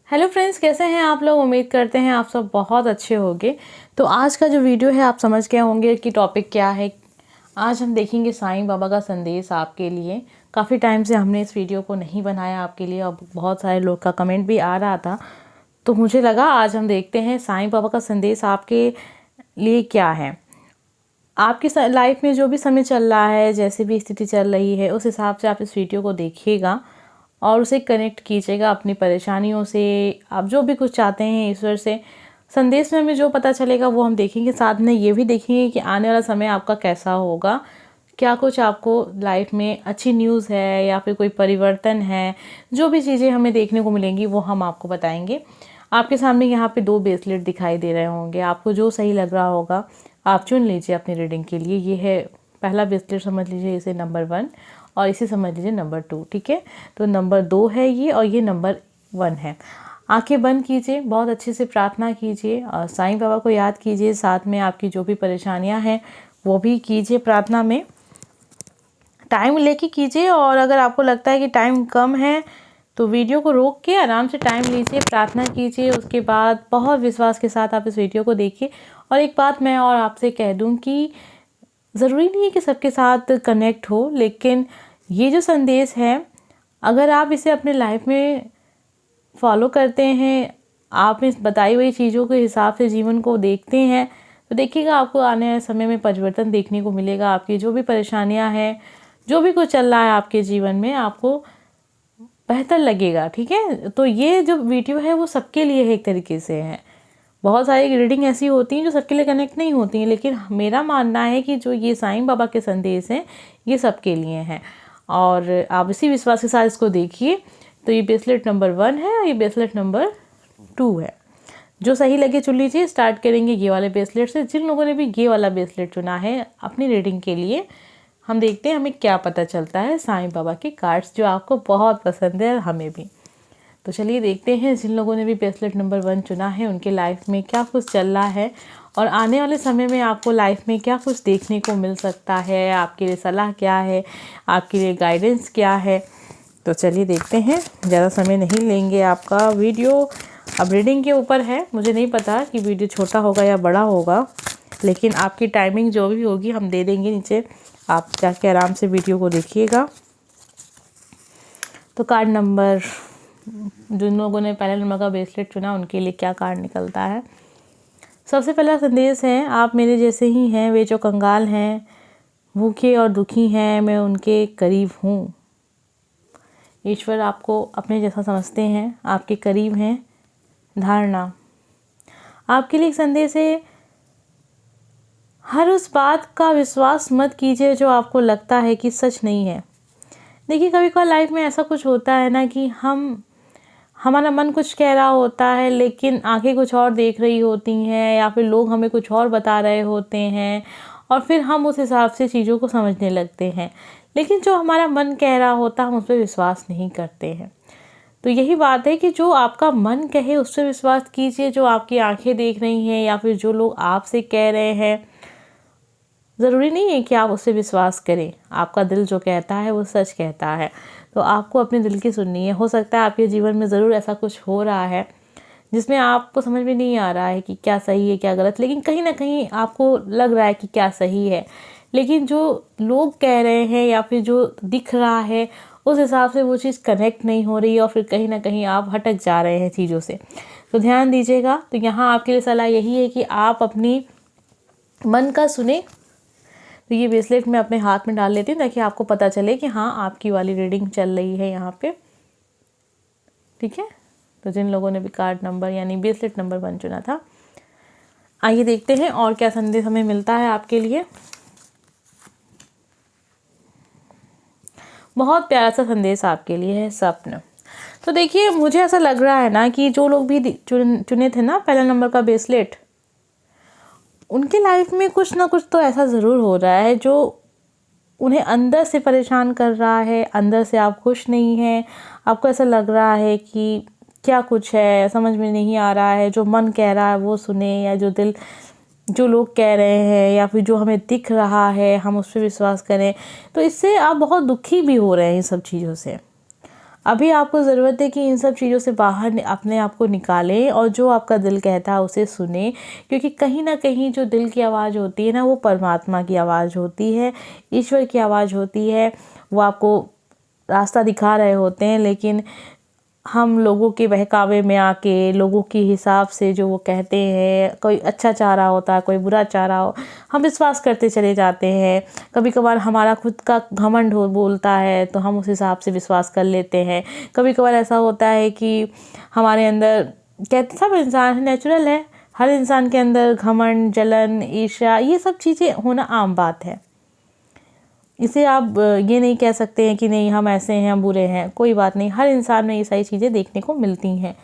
Hello friends, कैसे हैं आप लोग। उम्मीद करते हैं आप सब बहुत अच्छे होंगे। तो आज का जो वीडियो है आप समझ गए होंगे कि टॉपिक क्या है। आज हम देखेंगे साईं बाबा का संदेश आपके लिए। काफ़ी टाइम से हमने इस वीडियो को नहीं बनाया आपके लिए और बहुत सारे लोग का कमेंट भी आ रहा था, तो मुझे लगा आज हम देखते हैं साईं बाबा का संदेश आपके लिए क्या है। आपकी लाइफ में जो भी समय चल रहा है, जैसे भी स्थिति चल रही है, उस हिसाब से आप इस वीडियो को देखिएगा और उसे कनेक्ट कीजिएगा अपनी परेशानियों से। आप जो भी कुछ चाहते हैं ईश्वर से, संदेश में हमें जो पता चलेगा वो हम देखेंगे। साथ में ये भी देखेंगे कि आने वाला समय आपका कैसा होगा, क्या कुछ आपको लाइफ में अच्छी न्यूज़ है या फिर कोई परिवर्तन है। जो भी चीज़ें हमें देखने को मिलेंगी वो हम आपको बताएंगे। आपके सामने यहाँ पे 2 ब्रेसलेट दिखाई दे रहे होंगे, आपको जो सही लग रहा होगा आप चुन लीजिए अपनी रीडिंग के लिए। ये है पहला ब्रेसलेट, समझ लीजिए इसे नंबर 1 और इसे समझ लीजिए नंबर 2। ठीक है, तो नंबर 2 है ये और ये नंबर 1 है। आंखें बंद कीजिए, बहुत अच्छे से प्रार्थना कीजिए और साईं बाबा को याद कीजिए। साथ में आपकी जो भी परेशानियां हैं वो भी कीजिए प्रार्थना में। टाइम लेके कीजिए और अगर आपको लगता है कि टाइम कम है तो वीडियो को रोक के आराम से टाइम लीजिए, प्रार्थना कीजिए। उसके बाद बहुत विश्वास के साथ आप इस वीडियो को देखिए। और एक बात मैं और आपसे कह दूं कि ज़रूरी नहीं है कि सबके साथ कनेक्ट हो, लेकिन ये जो संदेश है अगर आप इसे अपने लाइफ में फॉलो करते हैं, आप इस बताई हुई चीज़ों के हिसाब से जीवन को देखते हैं, तो देखिएगा आपको आने वाले समय में परिवर्तन देखने को मिलेगा। आपकी जो भी परेशानियां हैं, जो भी कुछ चल रहा है आपके जीवन में, आपको बेहतर लगेगा। ठीक है, तो ये जो वीडियो है वो सबके लिए है, एक तरीके से है। बहुत सारी रीडिंग ऐसी होती हैं जो सबके लिए कनेक्ट नहीं होती हैं, लेकिन मेरा मानना है कि जो ये साईं बाबा के संदेश हैं ये सबके लिए हैं और आप इसी विश्वास के साथ इसको देखिए। तो ये ब्रेसलेट नंबर 1 है और ये ब्रेसलेट नंबर 2 है। जो सही लगे चुन लीजिए। स्टार्ट करेंगे ये वाले ब्रेसलेट से। जिन लोगों ने भी ये वाला ब्रेसलेट चुना है अपनी रीडिंग के लिए, हम देखते हैं हमें क्या पता चलता है साईं बाबा के कार्ड्स जो आपको बहुत पसंद है और हमें भी। तो चलिए देखते हैं जिन लोगों ने भी ब्रेसलेट नंबर 1 चुना है उनके लाइफ में क्या कुछ चल रहा है और आने वाले समय में आपको लाइफ में क्या कुछ देखने को मिल सकता है, आपके लिए सलाह क्या है, आपके लिए गाइडेंस क्या है। तो चलिए देखते हैं, ज़्यादा समय नहीं लेंगे आपका। वीडियो अब रीडिंग के ऊपर है, मुझे नहीं पता कि वीडियो छोटा होगा या बड़ा होगा, लेकिन आपकी टाइमिंग जो भी होगी हम दे देंगे नीचे, आप जाके आराम से वीडियो को देखिएगा। तो कार्ड नंबर, जिन लोगों ने पहले नंबर का ब्रेसलेट चुना उनके लिए क्या कार्ड निकलता है। सबसे पहला संदेश है, आप मेरे जैसे ही हैं, वे जो कंगाल हैं, भूखे और दुखी हैं, मैं उनके करीब हूँ। ईश्वर आपको अपने जैसा समझते हैं, आपके करीब हैं। धारणा आपके लिए एक संदेश है, हर उस बात का विश्वास मत कीजिए जो आपको लगता है कि सच नहीं है। देखिए, कभी कभी लाइफ में ऐसा कुछ होता है ना कि हमारा मन कुछ कह रहा होता है लेकिन आंखें कुछ और देख रही होती हैं, या फिर लोग हमें कुछ और बता रहे होते हैं और फिर हम उस हिसाब से चीज़ों को समझने लगते हैं, लेकिन जो हमारा मन कह रहा होता है हम उस पर विश्वास नहीं करते हैं। तो यही बात है कि जो आपका मन कहे उस पर विश्वास कीजिए। जो आपकी आंखें देख रही हैं या फिर जो लोग आपसे कह रहे हैं, ज़रूरी नहीं है कि आप उससे विश्वास करें। आपका दिल जो कहता है वो सच कहता है, तो आपको अपने दिल की सुननी है। हो सकता है आपके जीवन में ज़रूर ऐसा कुछ हो रहा है जिसमें आपको समझ में नहीं आ रहा है कि क्या सही है क्या गलत, लेकिन कहीं ना कहीं आपको लग रहा है कि क्या सही है, लेकिन जो लोग कह रहे हैं या फिर जो दिख रहा है उस हिसाब से वो चीज़ कनेक्ट नहीं हो रही है और फिर कहीं ना कहीं आप भटक जा रहे हैं चीज़ों से। तो ध्यान दीजिएगा। तो यहाँ आपके लिए सलाह यही है कि आप अपनी मन का सुने। तो ये ब्रेसलेट मैं अपने हाथ में डाल लेती हूँ ताकि आपको पता चले कि हाँ आपकी वाली रीडिंग चल रही है यहाँ पे। ठीक है, तो जिन लोगों ने भी कार्ड नंबर यानी ब्रेसलेट नंबर 1 चुना था, आइए देखते हैं और क्या संदेश हमें मिलता है आपके लिए। बहुत प्यारा सा संदेश आपके लिए है, स्वप्न। तो देखिए, मुझे ऐसा लग रहा है ना कि जो लोग भी चुने थे ना पहला नंबर का ब्रेसलेट, उनकी लाइफ में कुछ ना कुछ तो ऐसा ज़रूर हो रहा है जो उन्हें अंदर से परेशान कर रहा है। अंदर से आप खुश नहीं हैं, आपको ऐसा लग रहा है कि क्या कुछ है, समझ में नहीं आ रहा है। जो मन कह रहा है वो सुने, या जो दिल, जो लोग कह रहे हैं या फिर जो हमें दिख रहा है हम उस पर विश्वास करें। तो इससे आप बहुत दुखी भी हो रहे हैं इन सब चीज़ों से। अभी आपको ज़रूरत है कि इन सब चीज़ों से बाहर अपने आप को निकालें और जो आपका दिल कहता है उसे सुने, क्योंकि कहीं ना कहीं जो दिल की आवाज़ होती है ना, वो परमात्मा की आवाज़ होती है, ईश्वर की आवाज़ होती है। वो आपको रास्ता दिखा रहे होते हैं, लेकिन हम लोगों के बहकावे में आके, लोगों के हिसाब से जो वो कहते हैं, कोई अच्छा चाह रहा होता है, कोई बुरा चाह रहा हो, हम विश्वास करते चले जाते हैं। कभी कभार हमारा खुद का घमंड हो बोलता है तो हम उस हिसाब से विश्वास कर लेते हैं। कभी कभार ऐसा होता है कि हमारे अंदर, कहते सब इंसान नेचुरल है, हर इंसान के अंदर घमंड, जलन, ईर्ष्या, ये सब चीज़ें होना आम बात है। इसे आप ये नहीं कह सकते हैं कि नहीं हम ऐसे हैं, हम बुरे हैं, कोई बात नहीं, हर इंसान में ये सारी चीज़ें देखने को मिलती हैं।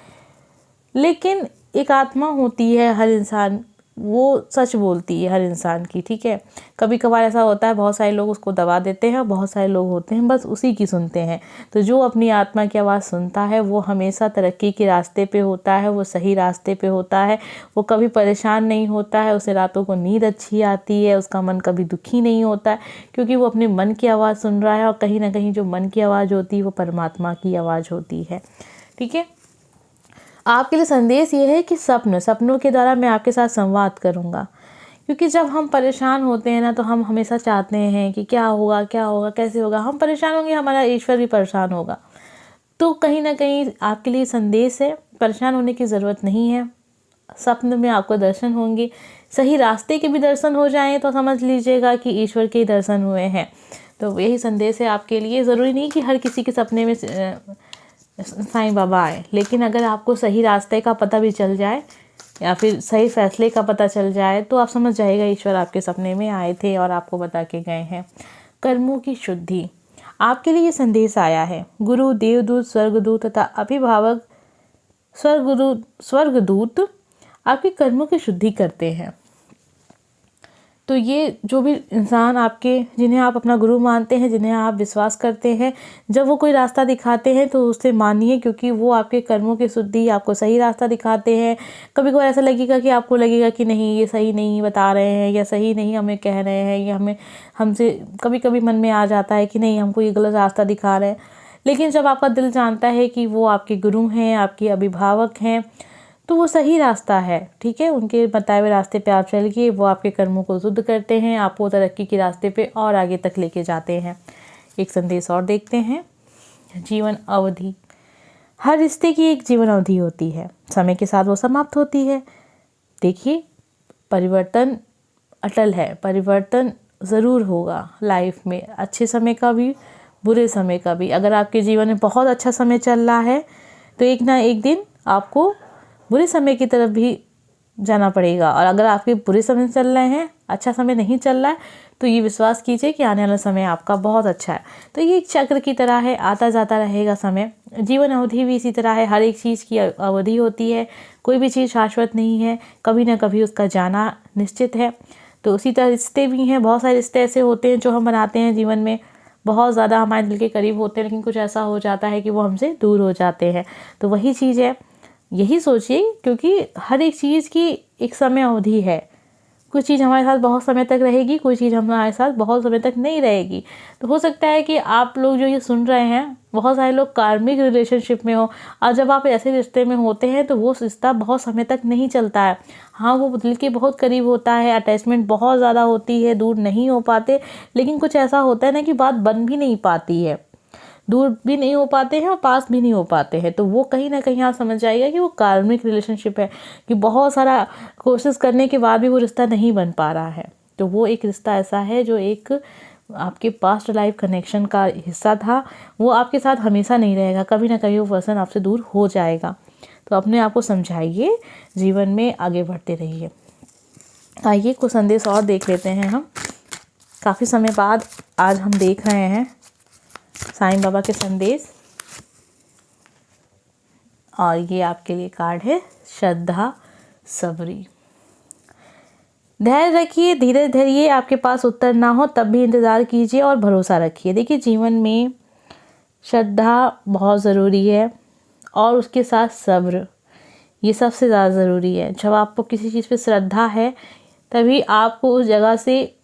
लेकिन एक आत्मा होती है हर इंसान, वो सच बोलती है हर इंसान की, ठीक है। कभी कभार ऐसा होता है, बहुत सारे लोग उसको दबा देते हैं, बहुत सारे लोग होते हैं बस उसी की सुनते हैं। तो जो अपनी आत्मा की आवाज़ सुनता है वो हमेशा तरक्की के रास्ते पे होता है, वो सही रास्ते पे होता है, वो कभी परेशान नहीं होता है, उसे रातों को नींद अच्छी आती है, उसका मन कभी दुखी नहीं होता है, क्योंकि वो अपने मन की आवाज़ सुन रहा है। और कहीं ना कहीं जो मन की आवाज़ होती है वो परमात्मा की आवाज़ होती है, ठीक है। आपके लिए संदेश ये है कि सपनों के द्वारा मैं आपके साथ संवाद करूँगा, क्योंकि जब हम परेशान होते हैं ना, तो हम हमेशा चाहते हैं कि क्या होगा, क्या होगा, कैसे होगा। हम परेशान होंगे, हमारा ईश्वर भी परेशान होगा। तो कहीं ना कहीं आपके लिए संदेश है, परेशान होने की ज़रूरत नहीं है। स्वप्न में आपको दर्शन होंगे, सही रास्ते के भी दर्शन हो जाएं तो समझ लीजिएगा कि ईश्वर के ही दर्शन हुए हैं। तो यही संदेश है आपके लिए। ज़रूरी नहीं कि हर किसी के सपने में साईं बाबा आए, लेकिन अगर आपको सही रास्ते का पता भी चल जाए या फिर सही फैसले का पता चल जाए तो आप समझ जाइएगा ईश्वर आपके सपने में आए थे और आपको बता के गए हैं। कर्मों की शुद्धि, आपके लिए ये संदेश आया है। गुरु, देवदूत, स्वर्गदूत तथा अभिभावक स्वर्गदूत आपके कर्मों की शुद्धि करते हैं। तो ये जो भी इंसान आपके, जिन्हें आप अपना गुरु मानते हैं, जिन्हें आप विश्वास करते हैं, जब वो कोई रास्ता दिखाते हैं तो उससे मानिए, क्योंकि वो आपके कर्मों की शुद्धि, आपको सही रास्ता दिखाते हैं। कभी कभी ऐसा लगेगा कि आपको लगेगा कि नहीं ये सही नहीं बता रहे हैं, या सही नहीं हमें कह रहे हैं, या हमसे कभी कभी मन में आ जाता है कि नहीं हमको ये गलत रास्ता दिखा रहे हैं। लेकिन जब आपका दिल जानता है कि वो आपके गुरु हैं, आपके अभिभावक हैं, तो वो सही रास्ता है, ठीक है। उनके बताए हुए रास्ते पे आप चलिए, वो आपके कर्मों को शुद्ध करते हैं, आपको तरक्की के रास्ते पे और आगे तक लेके जाते हैं। एक संदेश और देखते हैं। जीवन अवधि, हर रिश्ते की एक जीवन अवधि होती है, समय के साथ वो समाप्त होती है। देखिए, परिवर्तन अटल है, परिवर्तन ज़रूर होगा लाइफ में, अच्छे समय का भी, बुरे समय का भी। अगर आपके जीवन में बहुत अच्छा समय चल रहा है तो एक ना एक दिन आपको बुरे समय की तरफ भी जाना पड़ेगा, और अगर आपके बुरे समय चल रहे हैं, अच्छा समय नहीं चल रहा है, तो ये विश्वास कीजिए कि आने वाला समय आपका बहुत अच्छा है। तो ये एक चक्र की तरह है, आता जाता रहेगा समय। जीवन अवधि भी इसी तरह है, हर एक चीज़ की अवधि होती है, कोई भी चीज़ शाश्वत नहीं है, कभी ना कभी उसका जाना निश्चित है। तो उसी तरह रिश्ते भी हैं, बहुत सारे रिश्ते ऐसे होते हैं जो हम बनाते हैं जीवन में, बहुत ज़्यादा हमारे दिल के करीब होते हैं, लेकिन कुछ ऐसा हो जाता है कि वो हमसे दूर हो जाते हैं। तो वही चीज़ है, यही सोचिए, क्योंकि हर एक चीज़ की एक समय अवधि है। कुछ चीज़ हमारे साथ बहुत समय तक रहेगी, कोई चीज़ हमारे साथ बहुत समय तक नहीं रहेगी। तो हो सकता है कि आप लोग जो ये सुन रहे हैं, बहुत सारे लोग कार्मिक रिलेशनशिप में हो, और जब आप ऐसे रिश्ते में होते हैं तो वो रिश्ता बहुत समय तक नहीं चलता है। हाँ, वो दिल के बहुत करीब होता है, अटैचमेंट बहुत ज़्यादा होती है, दूर नहीं हो पाते, लेकिन कुछ ऐसा होता है ना कि बात बन भी नहीं पाती है, दूर भी नहीं हो पाते हैं और पास भी नहीं हो पाते हैं। तो वो कहीं ना कहीं आप समझ जाइएगा कि वो कार्मिक रिलेशनशिप है, कि बहुत सारा कोशिश करने के बाद भी वो रिश्ता नहीं बन पा रहा है। तो वो एक रिश्ता ऐसा है जो एक आपके पास्ट लाइफ कनेक्शन का हिस्सा था, वो आपके साथ हमेशा नहीं रहेगा, कभी ना कभी वो पर्सन आपसे दूर हो जाएगा। तो अपने आप को समझाइए, जीवन में आगे बढ़ते रहिए। आइए कुछ संदेश और देख लेते हैं हम। काफ़ी समय बाद आज हम देख रहे हैं साईं बाबा के संदेश, और ये आपके लिए कार्ड है श्रद्धा सबरी। धैर्य रखिए, धीरज धरिए, आपके पास उत्तर ना हो तब भी इंतज़ार कीजिए और भरोसा रखिए। देखिए, जीवन में श्रद्धा बहुत ज़रूरी है, और उसके साथ सब्र, ये सबसे ज़्यादा ज़रूरी है। जब आपको किसी चीज़ पे श्रद्धा है तभी आपको उस जगह से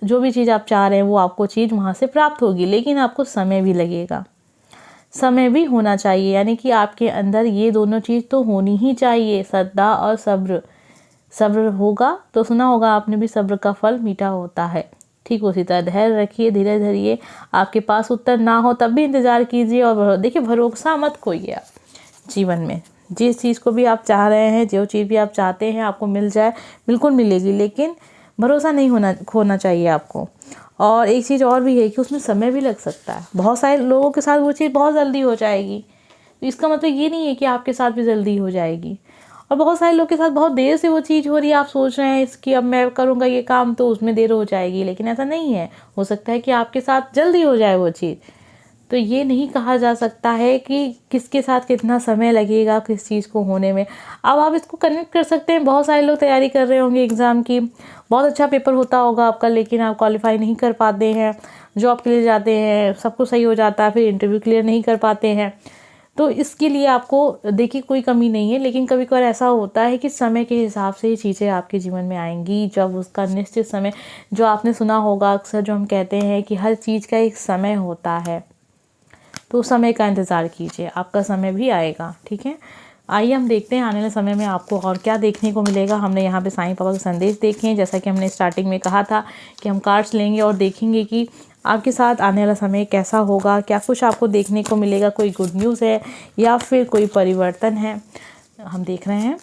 जो भी चीज़ आप चाह रहे हैं वो आपको चीज़ वहाँ से प्राप्त होगी, लेकिन आपको समय भी लगेगा। समय भी होना चाहिए, यानी कि आपके अंदर ये दोनों चीज़ तो होनी ही चाहिए, श्रद्धा और सब्र। सब्र होगा तो सुना होगा आपने भी, सब्र का फल मीठा होता है। ठीक उसी तरह धैर्य रखिए, धीरे धरिए। आपके पास उत्तर ना हो तब भी इंतज़ार कीजिए और देखिए भरोसा मत खोइए आप जीवन में। जिस चीज़ को भी आप चाह रहे हैं, जो चीज़ भी आप चाहते हैं आपको मिल जाए, बिल्कुल मिलेगी, लेकिन भरोसा नहीं खोना चाहिए आपको। और एक चीज़ और भी है कि उसमें समय भी लग सकता है। बहुत सारे लोगों के साथ वो चीज़ बहुत जल्दी हो जाएगी, तो इसका मतलब ये नहीं है कि आपके साथ भी जल्दी हो जाएगी। और बहुत सारे लोग के साथ बहुत देर से वो चीज़ हो रही है, आप सोच रहे हैं इसकी अब मैं करूँगा ये काम तो उसमें देर हो जाएगी, लेकिन ऐसा नहीं है। हो सकता है कि आपके साथ जल्दी हो जाए वो चीज़। तो ये नहीं कहा जा सकता है कि किसके साथ कितना समय लगेगा किस चीज़ को होने में। अब आप इसको कनेक्ट कर सकते हैं, बहुत सारे लोग तैयारी कर रहे होंगे एग्ज़ाम की, बहुत अच्छा पेपर होता होगा आपका, लेकिन आप क्वालिफाई नहीं कर पाते हैं, जॉब के लिए जाते हैं, सब कुछ सही हो जाता है, फिर इंटरव्यू क्लियर नहीं कर पाते हैं। तो इसके लिए आपको देखिए कोई कमी नहीं है, लेकिन कभी कभार ऐसा होता है कि समय के हिसाब से ही चीज़ें आपके जीवन में आएंगी, जब उसका निश्चित समय, जो आपने सुना होगा अक्सर, जो हम कहते हैं कि हर चीज़ का एक समय होता है, तो समय का इंतज़ार कीजिए, आपका समय भी आएगा। ठीक है, आइए हम देखते हैं आने वाले समय में आपको और क्या देखने को मिलेगा। हमने यहाँ पे साईं बाबा के संदेश देखे हैं, जैसा कि हमने स्टार्टिंग में कहा था कि हम कार्ड्स लेंगे और देखेंगे कि आपके साथ आने वाला समय कैसा होगा, क्या कुछ आपको देखने को मिलेगा, कोई गुड न्यूज़ है या फिर कोई परिवर्तन है। हम देख रहे हैं।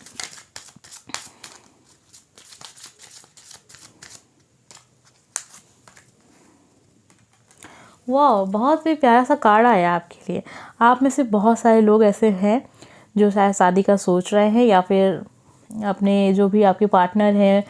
वाह, बहुत ही प्यारा सा कार्ड आया आपके लिए। आप में से बहुत सारे लोग ऐसे हैं जो शायद शादी का सोच रहे हैं, या फिर अपने जो भी आपके पार्टनर हैं,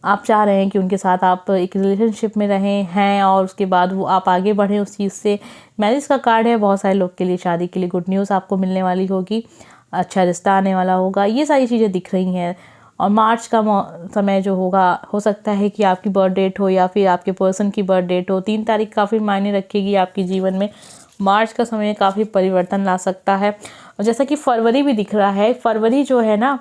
आप चाह रहे हैं कि उनके साथ आप एक रिलेशनशिप में रहें हैं और उसके बाद वो आप आगे बढ़ें उस चीज़ से। मैरिज का कार्ड है बहुत सारे लोग के लिए, शादी के लिए गुड न्यूज़ आपको मिलने वाली होगी, अच्छा रिश्ता आने वाला होगा, ये सारी चीज़ें दिख रही हैं। और मार्च का समय जो होगा, हो सकता है कि आपकी बर्थ डेट हो या फिर आपके पर्सन की बर्थ डेट हो। 3 तारीख काफ़ी मायने रखेगी आपके जीवन में। मार्च का समय काफ़ी परिवर्तन ला सकता है। और जैसा कि फरवरी भी दिख रहा है, फरवरी जो है ना,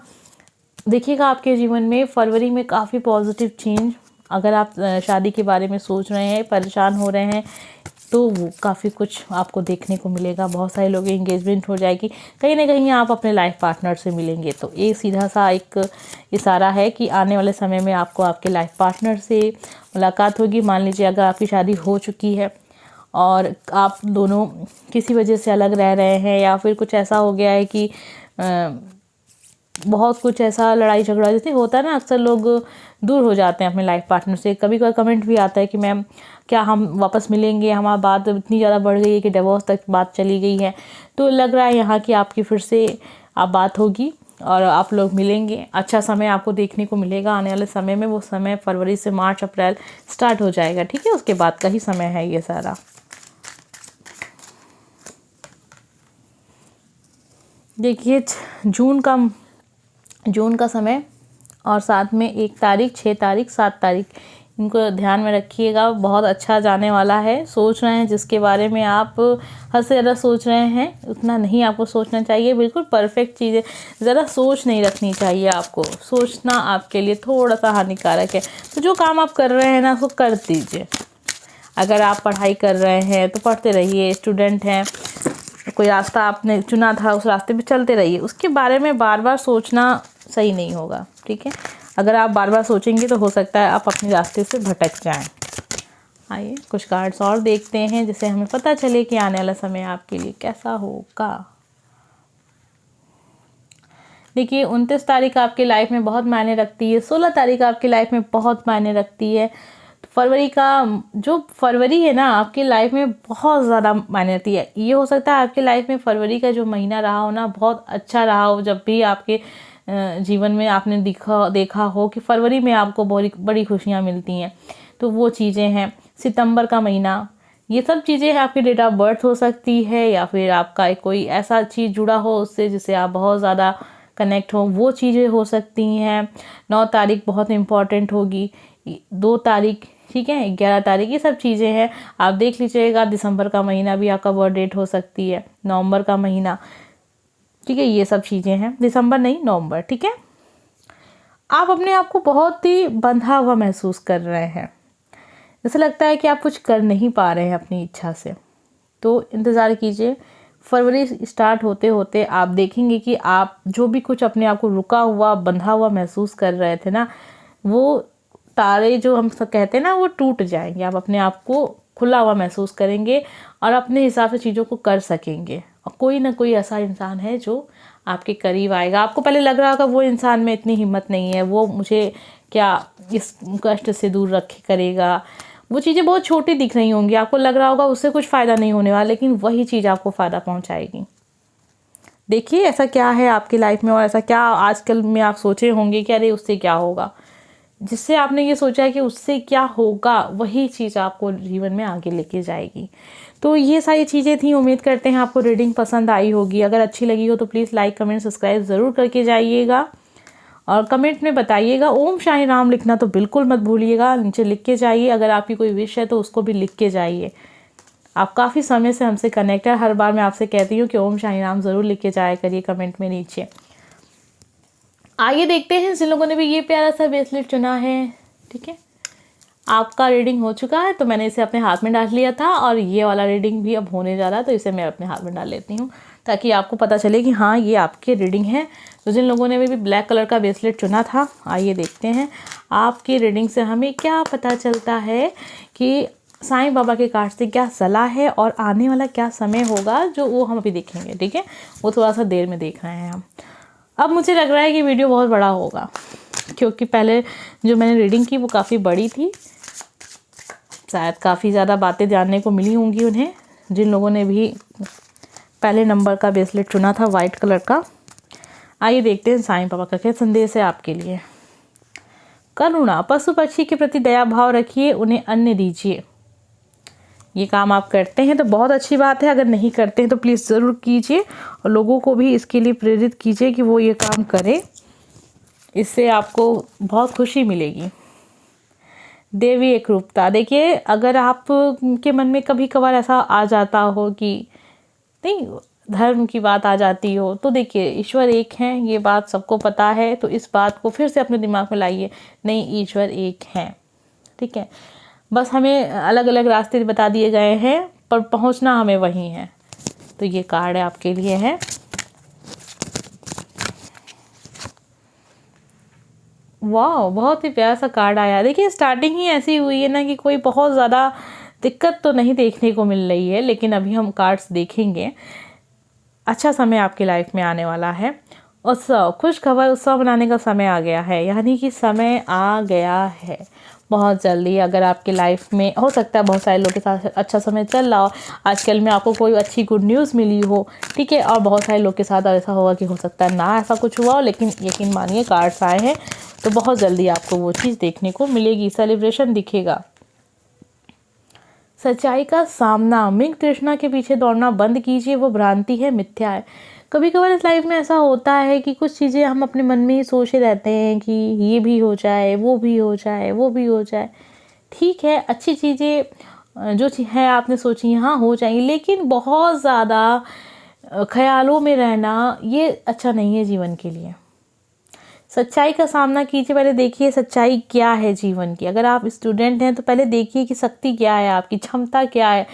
देखिएगा आपके जीवन में फरवरी में काफ़ी पॉजिटिव चेंज। अगर आप शादी के बारे में सोच रहे हैं, परेशान हो रहे हैं, तो वो काफ़ी कुछ आपको देखने को मिलेगा। बहुत सारे लोग एंगेजमेंट हो जाएगी, कहीं ना कहीं आप अपने लाइफ पार्टनर से मिलेंगे। तो ये सीधा सा एक इशारा है कि आने वाले समय में आपको आपके लाइफ पार्टनर से मुलाकात होगी। मान लीजिए अगर आपकी शादी हो चुकी है और आप दोनों किसी वजह से अलग रह रहे हैं, या फिर कुछ ऐसा हो गया है कि बहुत कुछ ऐसा लड़ाई झगड़ा जैसे होता है ना, अक्सर लोग दूर हो जाते हैं अपने लाइफ पार्टनर से। कभी कभी कमेंट भी आता है कि मैम क्या हम वापस मिलेंगे, हमारी बात इतनी ज़्यादा बढ़ गई है कि डिवोर्स तक बात चली गई है। तो लग रहा है यहाँ कि आपकी फिर से आप बात होगी और आप लोग मिलेंगे। अच्छा समय आपको देखने को मिलेगा आने वाले समय में। वो समय फरवरी से मार्च अप्रैल स्टार्ट हो जाएगा, ठीक है, उसके बाद का ही समय है ये सारा। देखिए जून का समय और साथ में 1 तारीख, 6 तारीख, 7 तारीख, इनको ध्यान में रखिएगा। बहुत अच्छा जाने वाला है। सोच रहे हैं जिसके बारे में आप हद से ज़्यादा सोच रहे हैं, उतना नहीं आपको सोचना चाहिए। बिल्कुल परफेक्ट चीज़ें, ज़रा सोच नहीं रखनी चाहिए आपको। सोचना आपके लिए थोड़ा सा हानिकारक है। तो जो काम आप कर रहे हैं ना, उसको कर दीजिए। अगर आप पढ़ाई कर रहे हैं तो पढ़ते रहिए। स्टूडेंट हैं, कोई रास्ता आपने चुना था, उस रास्ते पे चलते रहिए। उसके बारे में बार बार सोचना सही नहीं होगा, ठीक है। अगर आप बार बार सोचेंगे तो हो सकता है आप अपने रास्ते से भटक जाएं। आइए कुछ कार्ड्स और देखते हैं, जिससे हमें पता चले कि आने वाला समय आपके लिए कैसा होगा। देखिए 29 तारीख आपकी लाइफ में बहुत मायने रखती है। 16 तारीख आपकी लाइफ में बहुत मायने रखती है। फरवरी का जो फरवरी है ना, आपकी लाइफ में बहुत ज़्यादा मायने रखती है। ये हो सकता है आपकी लाइफ में फरवरी का जो महीना रहा हो ना, बहुत अच्छा रहा हो। जब भी आपके जीवन में आपने देखा हो कि फरवरी में आपको बड़ी खुशियाँ मिलती हैं, तो वो चीज़ें हैं। सितंबर का महीना, ये सब चीज़ें हैं। आपकी डेट ऑफ बर्थ हो सकती है, या फिर आपका कोई ऐसा चीज़ जुड़ा हो उससे जिससे आप बहुत ज़्यादा कनेक्ट हो, वो चीज़ें हो सकती हैं। 9 तारीख बहुत इम्पॉर्टेंट होगी। 2 तारीख, ठीक है, 11 तारीख, ये सब चीज़ें हैं। आप देख लीजिएगा। दिसंबर का महीना भी आपका बर्थ डेट हो सकती है। नवंबर का महीना, ठीक है, ये सब चीज़ें हैं। दिसंबर नहीं, नवंबर, ठीक है। आप अपने आप को बहुत ही बंधा हुआ महसूस कर रहे हैं। ऐसा लगता है कि आप कुछ कर नहीं पा रहे हैं अपनी इच्छा से। तो इंतज़ार कीजिए। फरवरी स्टार्ट होते होते आप देखेंगे कि आप जो भी कुछ अपने आप को रुका हुआ बंधा हुआ महसूस कर रहे थे ना, वो तारे जो हम सब कहते हैं ना, वो टूट जाएंगे। आप अपने आप को खुला हुआ महसूस करेंगे और अपने हिसाब से चीज़ों को कर सकेंगे। और कोई ना कोई ऐसा इंसान है जो आपके करीब आएगा। आपको पहले लग रहा होगा वो इंसान में इतनी हिम्मत नहीं है, वो मुझे क्या इस कष्ट से दूर रखे करेगा, वो चीज़ें बहुत छोटी दिख रही होंगी, आपको लग रहा होगा उससे कुछ फ़ायदा नहीं होने वाला, लेकिन वही चीज़ आपको फ़ायदा पहुंचाएगी। देखिए ऐसा क्या है आपकी लाइफ में, और ऐसा क्या आजकल में आप सोचे होंगे कि अरे उससे क्या होगा, जिससे आपने ये सोचा है कि उससे क्या होगा, वही चीज़ आपको जीवन में आगे लेके जाएगी। तो ये सारी चीज़ें थी। उम्मीद करते हैं आपको रीडिंग पसंद आई होगी। अगर अच्छी लगी हो तो प्लीज़ लाइक कमेंट सब्सक्राइब ज़रूर करके जाइएगा, और कमेंट में बताइएगा ओम साईं राम लिखना तो बिल्कुल मत भूलिएगा, नीचे लिख के जाइए। अगर आपकी कोई विश है तो उसको भी लिख के जाइए। आप काफ़ी समय से हमसे कनेक्ट है, हर बार मैं आपसे कहती हूँ कि ओम साईं राम ज़रूर लिख के जाया करिए कमेंट में नीचे। आइए देखते हैं जिन लोगों ने भी ये प्यारा सा ब्रेसलेट चुना है। ठीक है, आपका रीडिंग हो चुका है तो मैंने इसे अपने हाथ में डाल लिया था, और ये वाला रीडिंग भी अब होने जा रहा है तो इसे मैं अपने हाथ में डाल लेती हूँ, ताकि आपको पता चले कि हाँ ये आपकी रीडिंग है। तो जिन लोगों ने भी ब्लैक कलर का ब्रेसलेट चुना था, आइए देखते हैं आपकी रीडिंग से हमें क्या पता चलता है कि साईं बाबा के कार्ड से क्या सलाह है और आने वाला क्या समय होगा, जो वो हम अभी देखेंगे। ठीक है, वो थोड़ा सा देर में देख रहे हैं हम। अब मुझे लग रहा है कि वीडियो बहुत बड़ा होगा, क्योंकि पहले जो मैंने रीडिंग की वो काफ़ी बड़ी थी, शायद काफ़ी ज़्यादा बातें जानने को मिली होंगी उन्हें, जिन लोगों ने भी पहले नंबर का ब्रेसलेट चुना था वाइट कलर का। आइए देखते हैं साईं बाबा का क्या संदेश है आपके लिए। करुणा, पशु पक्षी के प्रति दया भाव रखिए, उन्हें अन्न दीजिए। ये काम आप करते हैं तो बहुत अच्छी बात है, अगर नहीं करते हैं तो प्लीज़ ज़रूर कीजिए, और लोगों को भी इसके लिए प्रेरित कीजिए कि वो ये काम करें, इससे आपको बहुत खुशी मिलेगी। देवी एकरूपता, देखिए अगर आप के मन में कभी कभार ऐसा आ जाता हो कि नहीं धर्म की बात आ जाती हो, तो देखिए ईश्वर एक हैं, ये बात सबको पता है, तो इस बात को फिर से अपने दिमाग में लाइए, नहीं ईश्वर एक हैं। ठीक है, बस हमें अलग अलग रास्ते बता दिए गए हैं, पर पहुंचना हमें वहीं है। तो ये कार्ड आपके लिए है। वाह, बहुत ही प्यारा सा कार्ड आया। देखिए स्टार्टिंग ही ऐसी हुई है ना कि कोई बहुत ज़्यादा दिक्कत तो नहीं देखने को मिल रही है, लेकिन अभी हम कार्ड्स देखेंगे। अच्छा समय आपकी लाइफ में आने वाला है। उत्सव, खुश खबर, उत्सव मनाने का समय आ गया है, यानी कि समय आ गया है बहुत जल्दी। अगर आपकी लाइफ में हो सकता है बहुत सारे लोगों के साथ अच्छा समय चल रहा हो, आजकल में आपको कोई अच्छी गुड न्यूज़ मिली हो, ठीक है, और बहुत सारे लोग के साथ ऐसा होगा कि हो सकता है ना ऐसा कुछ हुआ हो, लेकिन यकीन मानिए कार्ड्स आए हैं तो बहुत जल्दी आपको वो चीज़ देखने को मिलेगी, सेलिब्रेशन दिखेगा। सच्चाई का सामना, मिंग तृष्णा के पीछे दौड़ना बंद कीजिए, वो भ्रांति है, मिथ्या है। कभी कभार इस लाइफ में ऐसा होता है कि कुछ चीज़ें हम अपने मन में ही सोचे रहते हैं कि ये भी हो जाए, वो भी हो जाए, वो भी हो जाए। ठीक है, अच्छी चीज़ें जो है आपने सोची हाँ हो जाएंगी, लेकिन बहुत ज़्यादा ख्यालों में रहना ये अच्छा नहीं है जीवन के लिए। सच्चाई का सामना कीजिए, पहले देखिए सच्चाई क्या है जीवन की। अगर आप स्टूडेंट हैं तो पहले देखिए कि शक्ति क्या है, आपकी क्षमता क्या है।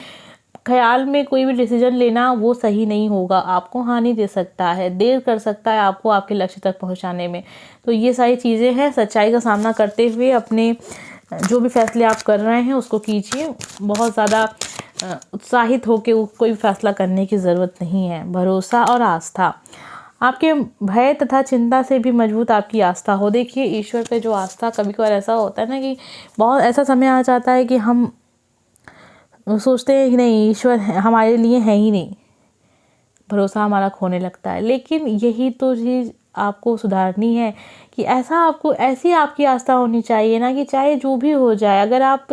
ख्याल में कोई भी डिसीजन लेना वो सही नहीं होगा, आपको हानि दे सकता है, देर कर सकता है आपको आपके लक्ष्य तक पहुंचाने में। तो ये सारी चीज़ें हैं, सच्चाई का सामना करते हुए अपने जो भी फैसले आप कर रहे हैं उसको कीजिए। बहुत ज़्यादा उत्साहित होकर कोई फैसला करने की ज़रूरत नहीं है। भरोसा और आस्था, आपके भय तथा चिंता से भी मजबूत आपकी आस्था हो। देखिए ईश्वर पे जो आस्था, कभी कभार ऐसा होता है ना कि बहुत ऐसा समय आ जाता है कि हम सोचते हैं कि नहीं ईश्वर हमारे लिए है ही नहीं, भरोसा हमारा खोने लगता है। लेकिन यही तो चीज़ आपको सुधारनी है कि ऐसा आपको ऐसी आपकी आस्था होनी चाहिए ना कि चाहे जो भी हो जाए, अगर आप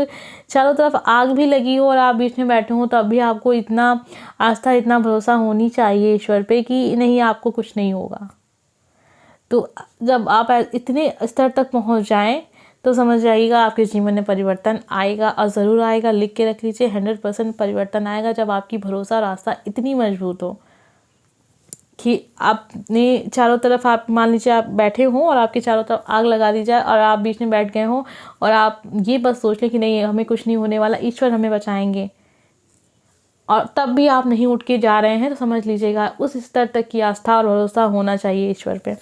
चारों तरफ आग भी लगी हो और आप बीच में बैठे हो तब भी आपको इतना आस्था, इतना भरोसा होनी चाहिए ईश्वर पे कि नहीं आपको कुछ नहीं होगा। तो जब आप इतने स्तर तक पहुंच जाएं तो समझ जाइएगा आपके जीवन में परिवर्तन आएगा, और ज़रूर आएगा। लिख के रख लीजिए, 100% परिवर्तन आएगा जब आपकी भरोसा और आस्था इतनी मजबूत हो कि आपने चारों तरफ, आप मान लीजिए आप बैठे हों और आपके चारों तरफ आग लगा दी जाए और आप बीच में बैठ गए हों और आप ये बस सोच लें कि नहीं हमें कुछ नहीं होने वाला, ईश्वर हमें बचाएंगे। और तब भी आप नहीं उठ के जा रहे हैं, तो समझ लीजिएगा उस स्तर तक की आस्था और भरोसा होना चाहिए ईश्वर पे।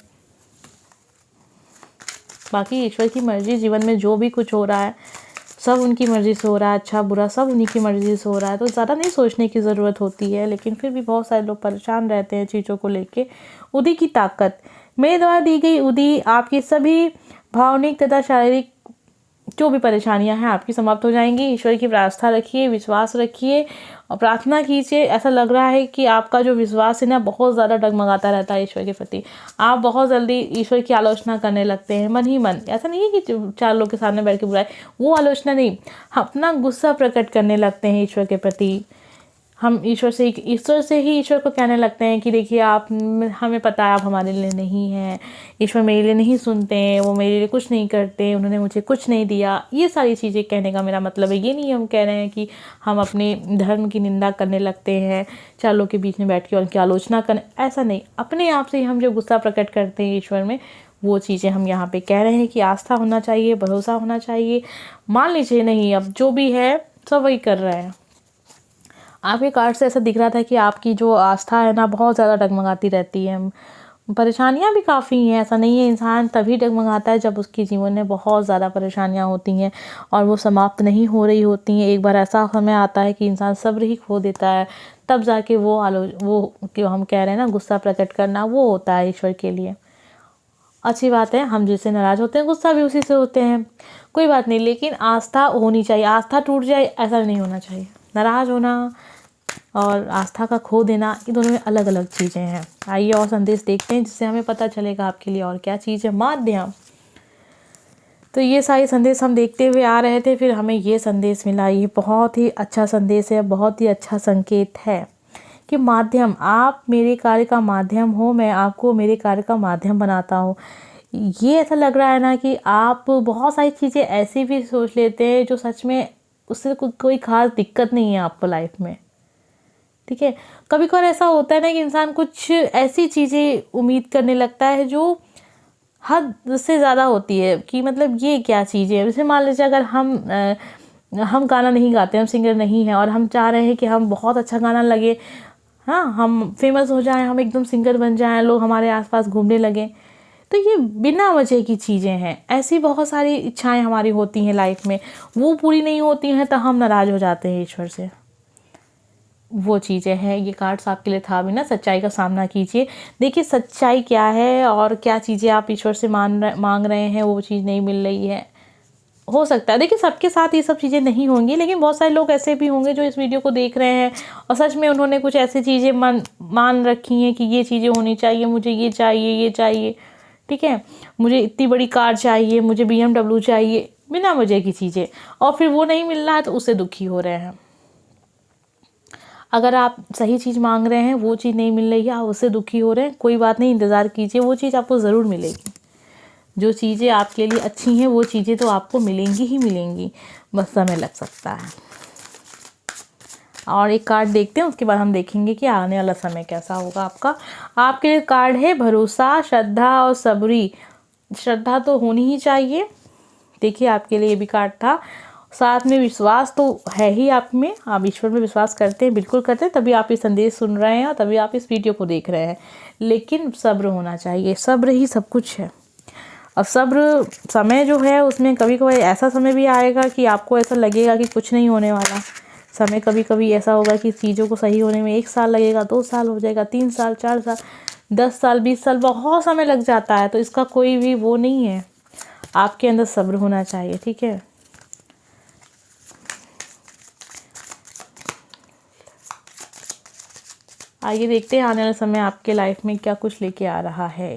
बाकी ईश्वर की मर्ज़ी, जीवन में जो भी कुछ हो रहा है सब उनकी मर्ज़ी से हो रहा है, अच्छा बुरा सब उन्हीं की मर्ज़ी से हो रहा है, तो ज़्यादा नहीं सोचने की ज़रूरत होती है। लेकिन फिर भी बहुत सारे लोग परेशान रहते हैं चीज़ों को लेके। उदी की ताकत, मेरे द्वारा दी गई उदी आपकी सभी भावनिक तथा शारीरिक जो भी परेशानियां हैं आपकी समाप्त हो जाएंगी। ईश्वर की आस्था रखिए, विश्वास रखिए और प्रार्थना कीजिए। ऐसा लग रहा है कि आपका जो विश्वास है ना बहुत ज़्यादा डगमगाता रहता है ईश्वर के प्रति। आप बहुत जल्दी ईश्वर की आलोचना करने लगते हैं मन ही मन। ऐसा नहीं है कि चार लोग के सामने बैठ के बुलाए, वो आलोचना नहीं, अपना गुस्सा प्रकट करने लगते हैं ईश्वर के प्रति। हम ईश्वर से ही ईश्वर को कहने लगते हैं कि देखिए आप, हमें पता है आप हमारे लिए नहीं हैं, ईश्वर मेरे लिए नहीं सुनते हैं, वो मेरे लिए कुछ नहीं करते, उन्होंने मुझे कुछ नहीं दिया। ये सारी चीज़ें कहने का मेरा मतलब है ये नहीं हम कह रहे हैं कि हम अपने धर्म की निंदा करने लगते हैं, चार लोग के बीच में बैठ के उनकी आलोचना करें, ऐसा नहीं। अपने आप से हम जो गुस्सा प्रकट करते हैं ईश्वर में, वो चीज़ें हम यहाँ पे कह रहे हैं कि आस्था होना चाहिए, भरोसा होना चाहिए। मान लीजिए नहीं, अब जो भी है सब वही कर रहे हैं। आपके कार्ड से ऐसा दिख रहा था कि आपकी जो आस्था है ना बहुत ज़्यादा डगमगाती रहती है। परेशानियां भी काफ़ी हैं, ऐसा नहीं है। इंसान तभी डगमगाता है जब उसके जीवन में बहुत ज़्यादा परेशानियां होती हैं और वो समाप्त नहीं हो रही होती हैं। एक बार ऐसा समय आता है कि इंसान सब्र ही खो देता है, तब जाके वो जो हम कह रहे हैं ना गुस्सा प्रकट करना, वो होता है ईश्वर के लिए। अच्छी बात है, हम जिससे नाराज़ होते हैं गुस्सा भी उसी से होते हैं, कोई बात नहीं। लेकिन आस्था होनी चाहिए, आस्था टूट जाए ऐसा नहीं होना चाहिए। नाराज़ होना और आस्था का खो देना, ये दोनों में अलग अलग चीज़ें हैं। आइए और संदेश देखते हैं जिससे हमें पता चलेगा आपके लिए और क्या चीज़ है। माध्यम, तो ये सारे संदेश हम देखते हुए आ रहे थे, फिर हमें ये संदेश मिला। ये बहुत ही अच्छा संदेश है, बहुत ही अच्छा संकेत है कि माध्यम, आप मेरे कार्य का माध्यम हो, मैं आपको मेरे कार्य का माध्यम बनाता हूँ। ये ऐसा लग रहा है ना कि आप बहुत सारी चीज़ें ऐसी भी सोच लेते हैं जो सच में उससे कोई खास दिक्कत नहीं है आपको लाइफ में, ठीक है। कभी कभार ऐसा होता है ना कि इंसान कुछ ऐसी चीज़ें उम्मीद करने लगता है जो हद से ज़्यादा होती है, कि मतलब ये क्या चीज़ है। जैसे मान लीजिए अगर हम गाना नहीं गाते, हम सिंगर नहीं हैं और हम चाह रहे हैं कि हम बहुत अच्छा गाना लगे, हाँ हम फेमस हो जाएं, हम एकदम सिंगर बन जाएं, लोग हमारे आसपास घूमने लगें, तो ये बिना वजह की चीज़ें हैं। ऐसी बहुत सारी इच्छाएं हमारी होती हैं लाइफ में, वो पूरी नहीं होती हैं तो हम नाराज़ हो जाते हैं ईश्वर से। वो चीज़ें हैं, ये कार्ड्स आपके लिए था भी ना। सच्चाई का सामना कीजिए, देखिए सच्चाई क्या है और क्या चीज़ें आप ईश्वर से मांग रहे हैं, वो चीज़ नहीं मिल रही है। हो सकता है, देखिए सबके साथ ये सब चीज़ें नहीं होंगी, लेकिन बहुत सारे लोग ऐसे भी होंगे जो इस वीडियो को देख रहे हैं और सच में उन्होंने कुछ ऐसी चीज़ें मान रखी हैं कि ये चीज़ें होनी चाहिए, मुझे ये चाहिए, ठीक है, मुझे इतनी बड़ी कार चाहिए, मुझे BMW चाहिए, बिना वजह की चीज़ें, और फिर वो नहीं मिल रहा है तो उससे दुखी हो रहे हैं। अगर आप सही चीज़ मांग रहे हैं, वो चीज़ नहीं मिल रही है, आप उससे दुखी हो रहे हैं, कोई बात नहीं, इंतज़ार कीजिए, वो चीज़ आपको ज़रूर मिलेगी। जो चीज़ें आपके लिए अच्छी हैं वो चीज़ें तो आपको मिलेंगी ही मिलेंगी, बस समय लग सकता है। और एक कार्ड देखते हैं, उसके बाद हम देखेंगे कि आने वाला समय कैसा होगा आपका। आपके लिए कार्ड है भरोसा, श्रद्धा और सबरी। श्रद्धा तो होनी ही चाहिए, देखिए आपके लिए ये भी कार्ड था। साथ में विश्वास तो है ही आप में, आप ईश्वर में विश्वास करते हैं, बिल्कुल करते हैं, तभी आप ये संदेश सुन रहे हैं और तभी आप इस वीडियो को देख रहे हैं। लेकिन सब्र होना चाहिए, सब्र ही सब कुछ है। अब सब्र समय जो है उसमें कभी कभी ऐसा समय भी आएगा कि आपको ऐसा लगेगा कि कुछ नहीं होने वाला। समय कभी कभी ऐसा होगा कि चीज़ों को सही होने में 1 साल लगेगा, 2 साल हो जाएगा, 3 साल, 4 साल, 10 साल, 20 साल, बहुत समय लग जाता है। तो इसका कोई भी वो नहीं है, आपके अंदर सब्र होना चाहिए, ठीक है। आइए देखते हैं आने वाले समय आपके लाइफ में क्या कुछ लेके आ रहा है।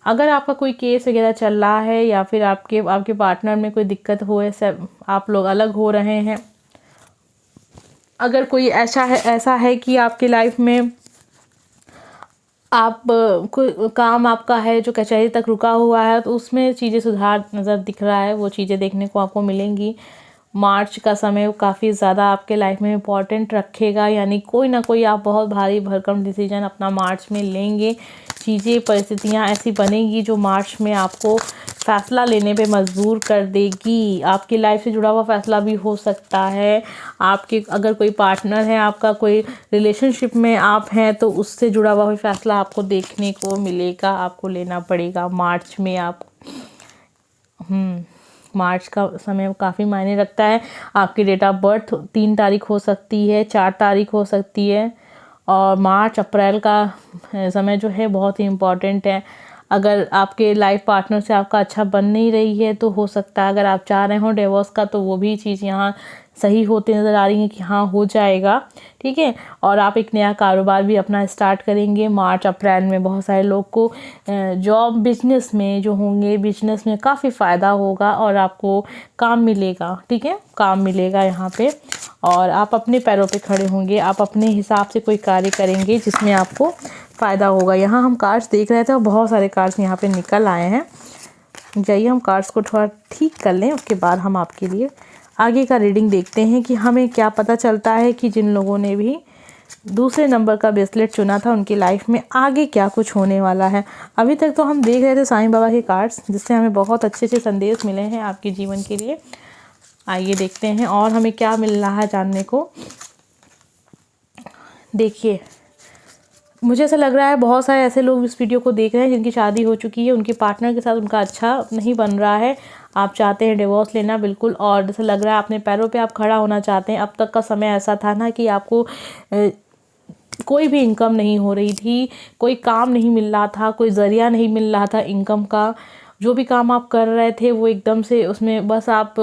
अगर आपका कोई केस वगैरह चल रहा है या फिर आपके पार्टनर में कोई दिक्कत हो, ऐसा आप लोग अलग हो रहे हैं, अगर कोई ऐसा है कि आपकी लाइफ में आप कोई काम आपका है जो कचहरी तक रुका हुआ है, तो उसमें चीज़ें सुधार नज़र दिख रहा है, वो चीज़ें देखने को आपको मिलेंगी। मार्च का समय काफ़ी ज़्यादा आपके लाइफ में इम्पॉर्टेंट रखेगा, यानी कोई ना कोई आप बहुत भारी भरकम डिसीजन अपना मार्च में लेंगे। चीज़ें परिस्थितियां ऐसी बनेंगी जो मार्च में आपको फ़ैसला लेने पे मजबूर कर देगी। आपकी लाइफ से जुड़ा हुआ फ़ैसला भी हो सकता है। आपके अगर कोई पार्टनर है, आपका कोई रिलेशनशिप में आप हैं, तो उससे जुड़ा हुआ भी फ़ैसला आपको देखने को मिलेगा, आपको लेना पड़ेगा मार्च में। आप मार्च का समय काफ़ी मायने रखता है। आपकी डेट ऑफ बर्थ 3 तारीख हो सकती है, 4 तारीख हो सकती है। और मार्च अप्रैल का समय जो है बहुत ही इम्पॉर्टेंट है। अगर आपके लाइफ पार्टनर से आपका अच्छा बन नहीं रही है तो हो सकता है अगर आप चाह रहे हो डिवोर्स का, तो वो भी चीज़ यहाँ सही होती नज़र आ रही है कि हाँ हो जाएगा, ठीक है। और आप एक नया कारोबार भी अपना स्टार्ट करेंगे मार्च अप्रैल में। बहुत सारे लोग को जॉब बिजनेस में जो होंगे, बिजनेस में काफ़ी फ़ायदा होगा और आपको काम मिलेगा, ठीक है, काम मिलेगा यहाँ पे। और आप अपने पैरों पे खड़े होंगे, आप अपने हिसाब से कोई कार्य करेंगे जिसमें आपको फ़ायदा होगा। यहाँ हम कार्ड्स देख रहे थे और बहुत सारे कार्ड्स यहाँ पे निकल आए हैं। जाइए हम कार्ड्स को थोड़ा ठीक कर लें, उसके बाद हम आपके लिए आगे का रीडिंग देखते हैं कि हमें क्या पता चलता है कि जिन लोगों ने भी दूसरे नंबर का ब्रेसलेट चुना था उनकी लाइफ में आगे क्या कुछ होने वाला है। अभी तक तो हम देख रहे थे साईं बाबा के कार्ड्स, जिससे हमें बहुत अच्छे अच्छे संदेश मिले हैं आपके जीवन के लिए। आइए देखते हैं और हमें क्या मिल रहा है जानने को। देखिए, मुझे ऐसा लग रहा है बहुत सारे ऐसे लोग इस वीडियो को देख रहे हैं जिनकी शादी हो चुकी है, उनके पार्टनर के साथ उनका अच्छा नहीं बन रहा है। आप चाहते हैं डिवोर्स लेना, बिल्कुल। और जैसे लग रहा है अपने पैरों पे आप खड़ा होना चाहते हैं। अब तक का समय ऐसा था ना कि आपको कोई भी इनकम नहीं हो रही थी, कोई काम नहीं मिल रहा था, कोई ज़रिया नहीं मिल रहा था इनकम का। जो भी काम आप कर रहे थे वो एकदम से उसमें बस आप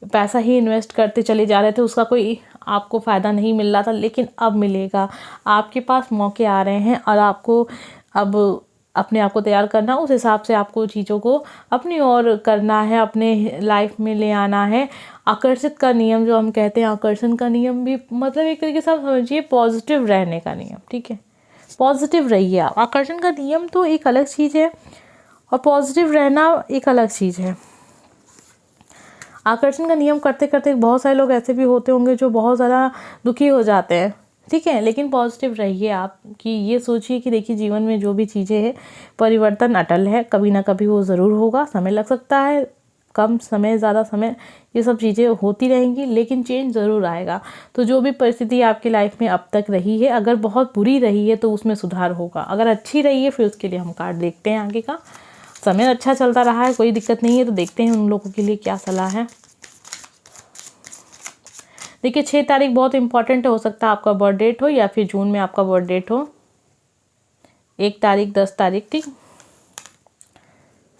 पैसा ही इन्वेस्ट करते चले जा रहे थे, उसका कोई आपको फ़ायदा नहीं मिल रहा था। लेकिन अब मिलेगा, आपके पास मौके आ रहे हैं और आपको अब अपने आप को तैयार करना, उस हिसाब से आपको चीज़ों को अपनी ओर करना है, अपने लाइफ में ले आना है। आकर्षित का नियम जो हम कहते हैं, आकर्षण का नियम भी मतलब एक तरीके से आप समझिए पॉजिटिव रहने का नियम, ठीक है। पॉजिटिव रहिए आप। आकर्षण का नियम तो एक अलग चीज़ है और पॉजिटिव रहना एक अलग चीज़ है। आकर्षण का नियम करते करते बहुत सारे लोग ऐसे भी होते होंगे जो बहुत ज़्यादा दुखी हो जाते हैं, ठीक है। लेकिन पॉजिटिव रहिए आप, कि ये सोचिए कि देखिए जीवन में जो भी चीज़ें हैं परिवर्तन अटल है, कभी ना कभी वो ज़रूर होगा। समय लग सकता है, कम समय ज़्यादा समय, ये सब चीज़ें होती रहेंगी, लेकिन चेंज ज़रूर आएगा। तो जो भी परिस्थिति आपकी लाइफ में अब तक रही है, अगर बहुत बुरी रही है तो उसमें सुधार होगा, अगर अच्छी रही है फिर उसके लिए हम कार्ड देखते हैं आगे का। समय अच्छा चलता रहा है, कोई दिक्कत नहीं है, तो देखते हैं उन लोगों के लिए क्या सलाह है। देखिए 6 तारीख बहुत इंपॉर्टेंट हो सकता है आपका बर्थ डेट हो या फिर जून में आपका बर्थ डेट हो। 1 तारीख, 10 तारीख, ठीक।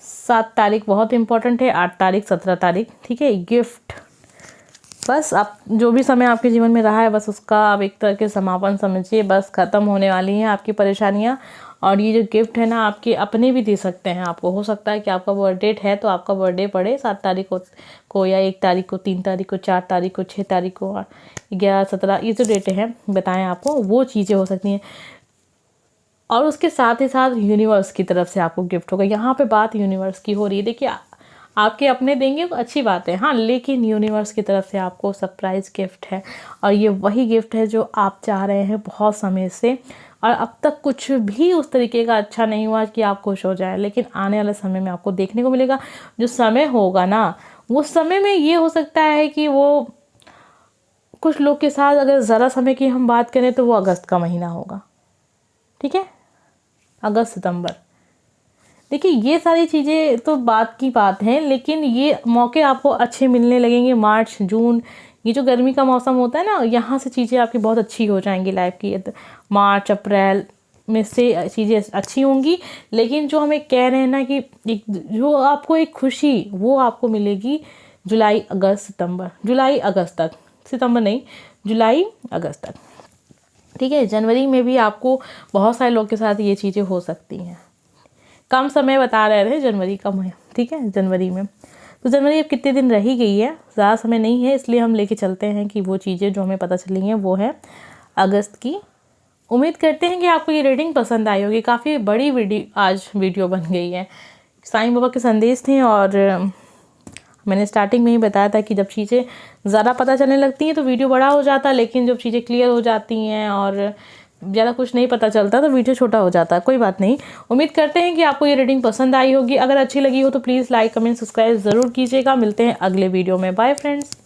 7 तारीख बहुत इंपॉर्टेंट है, 8 तारीख, 17 तारीख, ठीक है। गिफ्ट, बस आप जो भी समय आपके जीवन में रहा है बस उसका आप एक तरह के समापन समझिए, बस ख़त्म होने वाली हैं आपकी परेशानियां। और ये जो गिफ्ट है ना, आपके अपने भी दे सकते हैं आपको। हो सकता है कि आपका बर्थ डेट है तो आपका बर्थडे पड़े 7 तारीख को या 1 तारीख को, 3 तारीख को, 4 तारीख को, 6 तारीख को, 11, 17, ये जो डेटें हैं बताएं आपको, वो चीज़ें हो सकती हैं। और उसके साथ ही साथ यूनिवर्स की तरफ से आपको गिफ्ट होगा। यहाँ पे बात यूनिवर्स की हो रही है। देखिए आपके अपने देंगे तो अच्छी बात है, हाँ, लेकिन यूनिवर्स की तरफ से आपको सरप्राइज़ गिफ्ट है और ये वही गिफ्ट है जो आप चाह रहे हैं बहुत समय से। और अब तक कुछ भी उस तरीके का अच्छा नहीं हुआ कि आप खुश हो जाए, लेकिन आने वाले समय में आपको देखने को मिलेगा। जो समय होगा ना, उस समय में ये हो सकता है कि वो कुछ लोग के साथ, अगर ज़रा समय की हम बात करें तो वो अगस्त का महीना होगा, ठीक है, अगस्त सितंबर। देखिए ये सारी चीज़ें तो बात की बात है, लेकिन ये मौके आपको अच्छे मिलने लगेंगे मार्च जून। ये जो गर्मी का मौसम होता है ना, यहाँ से चीज़ें आपकी बहुत अच्छी हो जाएंगी लाइफ की। मार्च अप्रैल में से चीज़ें अच्छी होंगी। लेकिन जो हमें कह रहे हैं ना कि जो आपको एक खुशी वो आपको मिलेगी जुलाई अगस्त सितंबर, जुलाई अगस्त तक, सितंबर नहीं, जुलाई अगस्त तक, ठीक है। जनवरी में भी आपको बहुत सारे लोग के साथ ये चीज़ें हो सकती हैं। कम समय बता रहे थे जनवरी का, ठीक है, जनवरी में। तो जनवरी अब कितने दिन रही गई है, ज़्यादा समय नहीं है, इसलिए हम लेके चलते हैं कि वो चीज़ें जो हमें पता चली हैं वो है अगस्त की। उम्मीद करते हैं कि आपको ये रीडिंग पसंद आई होगी। काफ़ी बड़ी वीडियो बन गई है। साईं बाबा के संदेश थे और मैंने स्टार्टिंग में ही बताया था कि जब चीज़ें ज़्यादा पता चलने लगती हैं तो वीडियो बड़ा हो जाता है, लेकिन जब चीज़ें क्लियर हो जाती हैं और ज़्यादा कुछ नहीं पता चलता तो वीडियो छोटा हो जाता है, कोई बात नहीं। उम्मीद करते हैं कि आपको ये रीडिंग पसंद आई होगी। अगर अच्छी लगी हो तो प्लीज़ लाइक कमेंट सब्सक्राइब ज़रूर कीजिएगा। मिलते हैं अगले वीडियो में। Bye friends.